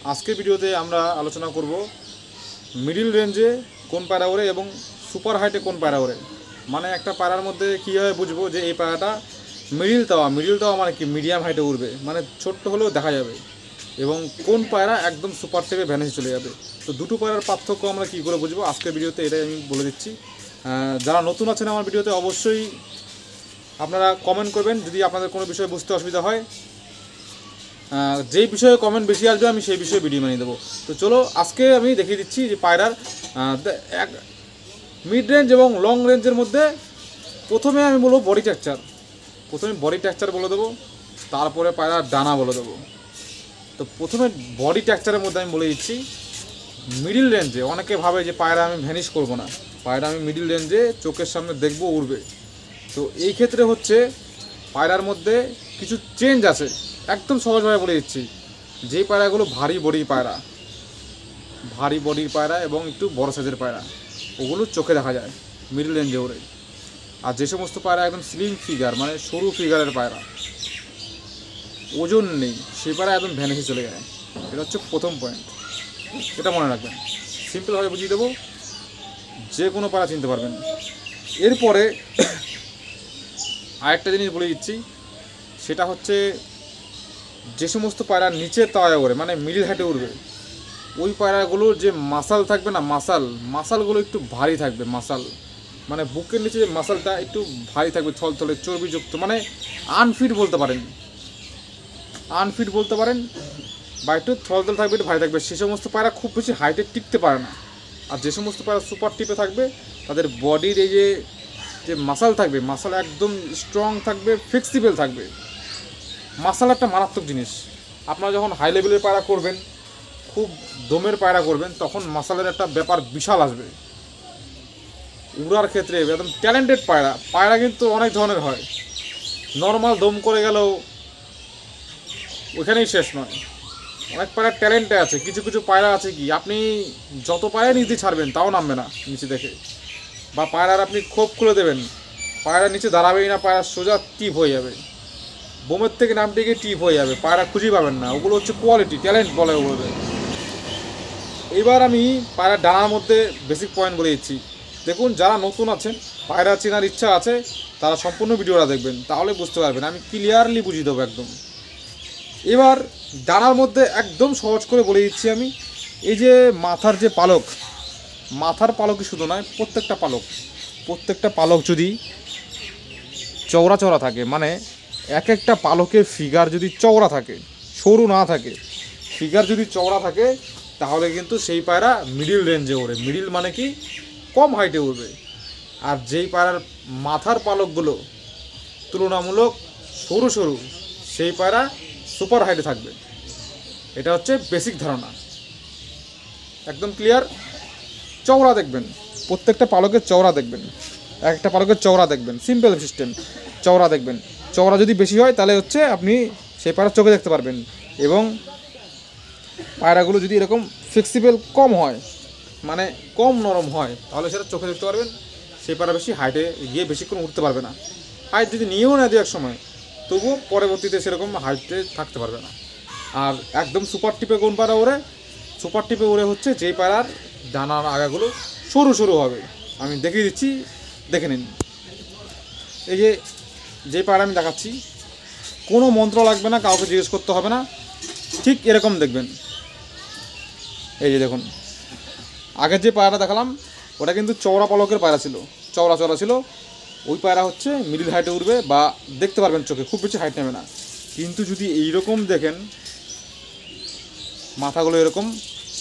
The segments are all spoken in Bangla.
আজকের ভিডিওতে আমরা আলোচনা করব মিডিল রেঞ্জে কোন পায়রা ওড়ে এবং সুপার হাইটে কোন পায়রা ওড়ে। মানে একটা পায়রার মধ্যে কীভাবে বুঝবো যে এই পায়রাটা মিডিল তাওয়া মানে কি মিডিয়াম হাইটে উড়বে, মানে ছোট্ট হলেও দেখা যাবে, এবং কোন পায়রা একদম সুপার টেপে ভ্যানিশে চলে যাবে। তো দুটো পায়রার পার্থক্য আমরা কী করে বুঝবো আজকের ভিডিওতে এটাই আমি বলে দিচ্ছি। যারা নতুন আছেন আমার ভিডিওতে অবশ্যই আপনারা কমেন্ট করবেন যদি আপনাদের কোনো বিষয়ে বুঝতে অসুবিধা হয়। যেই বিষয়ে কমেন্ট বেশি আসবে আমি সেই বিষয়ে ভিডিও বানিয়ে দেবো। তো চলো আজকে আমি দেখিয়ে দিচ্ছি যে পায়রার মিড রেঞ্জ এবং লং রেঞ্জের মধ্যে প্রথমে আমি বলবো বডি স্ট্রাকচার বলে দেবো, তারপরে পায়রার ডানা বলে দেবো। তো প্রথমে বডি স্ট্রাকচারের মধ্যে আমি বলে দিচ্ছি মিডিল রেঞ্জে অনেকে ভাবে যে পায়রা আমি ভ্যানিশ করবো না, পায়রা আমি মিডিল রেঞ্জে চোখের সামনে দেখবো উড়বে। তো এই ক্ষেত্রে হচ্ছে পায়রার মধ্যে কিছু চেঞ্জ আছে, একদম সহজভাবে বলে দিচ্ছি। যে পায়রাগুলো ভারী বডির পায়রা এবং একটু বড় সাইজের পায়রা, ওগুলো চোখে দেখা যায় মিডল রেঞ্জে ওড়ে। আর যে সমস্ত পায়রা একদম স্লিম ফিগার মানে সরু ফিগারের পায়রা, ওজন নেই, সেই পায়রা একদম ভ্যানিশে চলে যায়। এটা হচ্ছে প্রথম পয়েন্ট, এটা মনে রাখবেন। সিম্পলভাবে বুঝিয়ে দেবো, যে কোনো পায়রা চিনতে পারবেন। এরপরে আরেকটা জিনিস বলে দিচ্ছি, সেটা হচ্ছে যে সমস্ত পায়রা নিচের তাওয়ায় ওড়ে মানে মিডিল হাইটে উড়বে, ওই পায়রাগুলোর যে মাসাল থাকবে না, মাসালগুলো একটু ভারী থাকবে। মাসাল মানে বুকের নিচে যে মাসালটা একটু ভারী থাকবে, থলথলে চর্বিযুক্ত, মানে আনফিট বলতে পারেন বা একটু থলথল থাকবে, একটু ভারী থাকবে। সে সমস্ত পায়রা খুব বেশি হাইটে টিকতে পারে না। আর যে সমস্ত পায়রা সুপার টিপে থাকবে তাদের বডির এই যে মাসাল থাকবে, মাসাল একদম স্ট্রং থাকবে, ফ্লেক্সিবল থাকবে। মাসাল একটা মারাত্মক জিনিস। আপনারা যখন হাই লেভেলের পায়রা করবেন, খুব দমের পায়রা করবেন, তখন মাসালের একটা ব্যাপার বিশাল আসবে উড়ার ক্ষেত্রে। একদম ট্যালেন্টেড পায়রা কিন্তু অনেক ধরনের হয়। নর্মাল দম করে গেলেও ওইখানেই শেষ নয়, অনেক পায়রা ট্যালেন্টে আছে। কিছু কিছু পায়রা আছে কি আপনি যত পায়রা নিচে ছাড়বেন তাও নামবে না নিচে দেখে, বা পায়রার আপনি খোপ খুলে দেবেন, পায়রা নিচে দাঁড়াবেই না, পায়রা সোজা টিপ হয়ে যাবে, বোমের থেকে নামতে গিয়ে টিপ হয়ে যাবে, পায়রা খুঁজে পাবেন না। ওগুলো হচ্ছে কোয়ালিটি, ট্যালেন্ট বলে ওগুলোতে। এইবার আমি পায়রা ডানার মধ্যে বেসিক পয়েন্ট বলে দিচ্ছি। দেখুন, যারা নতুন আছেন, পায়রা চেনার ইচ্ছা আছে, তারা সম্পূর্ণ ভিডিওটা দেখবেন, তাহলে বুঝতে পারবেন। আমি ক্লিয়ারলি বুঝিয়ে দেবো একদম। এবার ডানার মধ্যে একদম সহজ করে বলে দিচ্ছি আমি। এই যে মাথার যে পালক, মাথার পালকই শুধু নয়, প্রত্যেকটা পালক যদি চওড়া থাকে, মানে এক একটা পালকের ফিগার যদি চওড়া থাকে, সরু না থাকে, ফিগার যদি চওড়া থাকে, তাহলে কিন্তু সেই পায়রা মিডিল রেঞ্জে ওড়ে। মিডিল মানে কি কম হাইটে উড়বে। আর যেই পায়রার মাথার পালকগুলো তুলনামূলক সরু, সেই পায়রা সুপার হাইটে থাকবে। এটা হচ্ছে বেসিক ধারণা, একদম ক্লিয়ার। চওড়া দেখবেন, প্রত্যেকটা পালকের চওড়া দেখবেন, একটা পালকের চওড়া দেখবেন, সিম্পল সিস্টেম। চওড়া দেখবেন, চওড়া যদি বেশি হয় তাহলে হচ্ছে আপনি সেই পায়রা চোখে দেখতে পারবেন। এবং পায়রাগুলো যদি এরকম ফ্লেক্সিবল কম হয়, মানে কম নরম হয়, তাহলে সেটা চোখে দেখতে পারবেন। সেই পায়রা বেশি হাইটে গিয়ে বেশিক্ষণ উঠতে পারবে না। হাইট যদি নিয়েও না দেওয়ার সময়, তবুও পরবর্তীতে সেরকম হাইটে থাকতে পারবে না। আর একদম সুপার টিপে কোন পায়রা ওড়ে? সুপার টিপে ওড়ে হচ্ছে যেই পায়রার ডানার আগাগুলো সরু হবে। আমি দেখিয়ে দিচ্ছি, দেখে নিন। এই যে পায়রা আমি দেখাচ্ছি, কোনো মন্ত্র লাগবে না, কাউকে জিজ্ঞেস করতে হবে না, ঠিক এরকম দেখবেন। এই যে দেখুন, আগের যে পায়রাটা দেখালাম ওটা কিন্তু চওড়া পালকের পায়রা ছিল, চওড়া ছিল। ওই পায়রা হচ্ছে মিডিল হাইটে উঠবে বা দেখতে পারবেন চোখে, খুব বেশি হাইট নেবে না। কিন্তু যদি এইরকম দেখেন, মাথাগুলো এরকম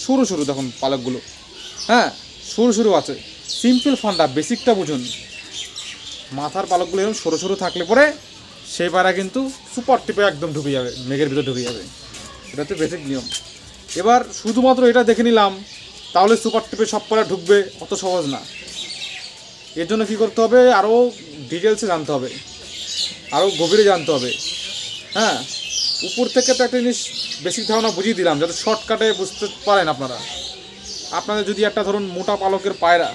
সরু দেখুন, পালকগুলো হ্যাঁ সরু আছে। সিম্পল ফান্ডা, বেসিকটা বুঝুন। মাথার পালকগুলো এরকম সরু থাকলে পরে সেই পায়রা কিন্তু সুপার টিপে একদম ঢুকে যাবে, মেঘের ভিতর ঢুকে যাবে। এটা হচ্ছে বেসিক নিয়ম। এবার শুধুমাত্র এটা দেখে নিলাম, তাহলে সুপার টিপে সব পায়রা ঢুকবে অত সহজ না। এর জন্য কী করতে হবে, আরও ডিটেলসে জানতে হবে, আরও গভীরে জানতে হবে। হ্যাঁ, উপর থেকে তো একটা জিনিস বেসিক ধারণা বুঝিয়ে দিলাম যাতে শর্টকাটে বুঝতে পারেন আপনাদের যদি একটা ধরুন মোটা পালকের পায়রা,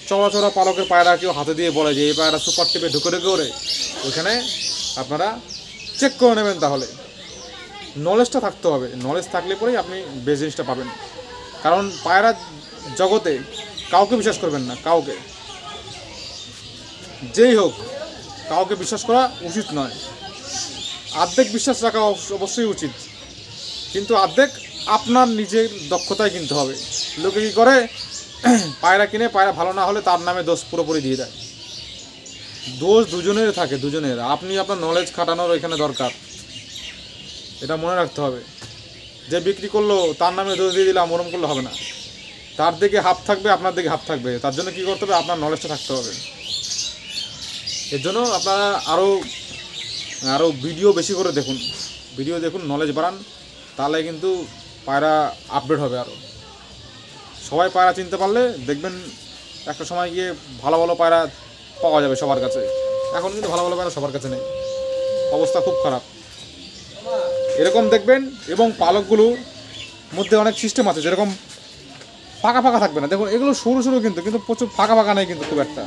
চওড়া পালকের পায়রা কেউ হাতে দিয়ে বলে যে এই পায়রা সুপার টিপে ঢুকে ওরে, ওইখানে আপনারা চেক করে নেবেন। তাহলে নলেজটা থাকতে হবে, নলেজ থাকলে পরেই আপনি বেস্ট জিনিসটা পাবেন। কারণ পায়রা জগতে কাউকে বিশ্বাস করবেন না, কাউকে, যেই হোক কাউকে বিশ্বাস করা উচিত নয়। অর্ধেক বিশ্বাস রাখা অবশ্যই উচিত, কিন্তু অর্ধেক আপনার নিজের দক্ষতায় কিনতে হবে। লোকে কী করে, পায়রা কিনে পায়রা ভালো না হলে তার নামে দোষ পুরোপুরি দিয়ে দেয়। দোষ দুজনের থাকে, দুজনের। আপনি আপনার নলেজ খাটানোর এখানে দরকার, এটা মনে রাখতে হবে। যে বিক্রি করলো তার নামে দোষ দিয়ে দিলাম, ওরম করলে হবে না। তার দিকে হাফ থাকবে, আপনার দিকে হাফ থাকবে। তার জন্য কী করতে হবে, আপনার নলেজটা থাকতে হবে। এর জন্য আপনারা আরও ভিডিও বেশি করে দেখুন, ভিডিও দেখুন, নলেজ বাড়ান, তাহলে কিন্তু পায়রা আপডেট হবে। আরও সবাই পায়রা চিনতে পারলে দেখবেন একটা সময় গিয়ে ভালো ভালো পায়রা পাওয়া যাবে সবার কাছে। এখন কিন্তু ভালো ভালো পায়রা সবার কাছে নেই, অবস্থা খুব খারাপ। এরকম দেখবেন। এবং পালকগুলোর মধ্যে অনেক সিস্টেম আছে, যেরকম ফাঁকা ফাঁকা থাকবে না। দেখুন এগুলো সরু সরু, কিন্তু প্রচুর ফাঁকা ফাঁকা নেই, কিন্তু খুব একটা,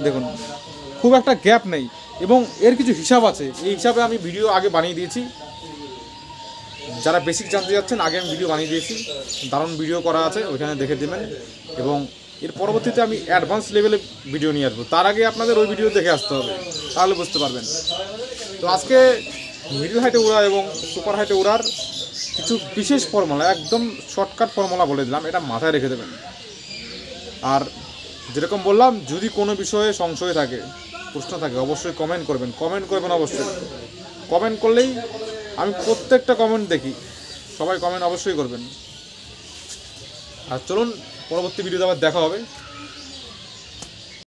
দেখুন খুব একটা গ্যাপ নেই। এবং এর কিছু হিসাব আছে, এই হিসাবে আমি ভিডিও আগে বানিয়ে দিয়েছি। যারা বেসিক জানতে যাচ্ছেন, আগে আমি ভিডিও বানিয়ে দিয়েছি, দারুণ ভিডিও করা আছে, ওইখানে দেখে দেবেন। এবং এর পরবর্তীতে আমি অ্যাডভান্স লেভেলে ভিডিও নিয়ে আসবো, তার আগে আপনাদের ওই ভিডিও দেখে আসতে হবে, তাহলে বুঝতে পারবেন। তো আজকে মিডল হাইটে উড়া এবং সুপার হাইটে উড়ার কিছু বিশেষ ফর্মুলা, একদম শর্টকাট ফর্মুলা বলে দিলাম, এটা মাথায় রেখে দেবেন। আর যেরকম বললাম, যদি কোনো বিষয়ে সংশয় থাকে, প্রশ্ন থাকে, অবশ্যই কমেন্ট করবেন অবশ্যই। কমেন্ট করলেই আমি প্রত্যেকটা কমেন্ট দেখি, সবাই কমেন্ট অবশ্যই করবেন। আর চলুন পরবর্তী ভিডিওতে আবার দেখা হবে।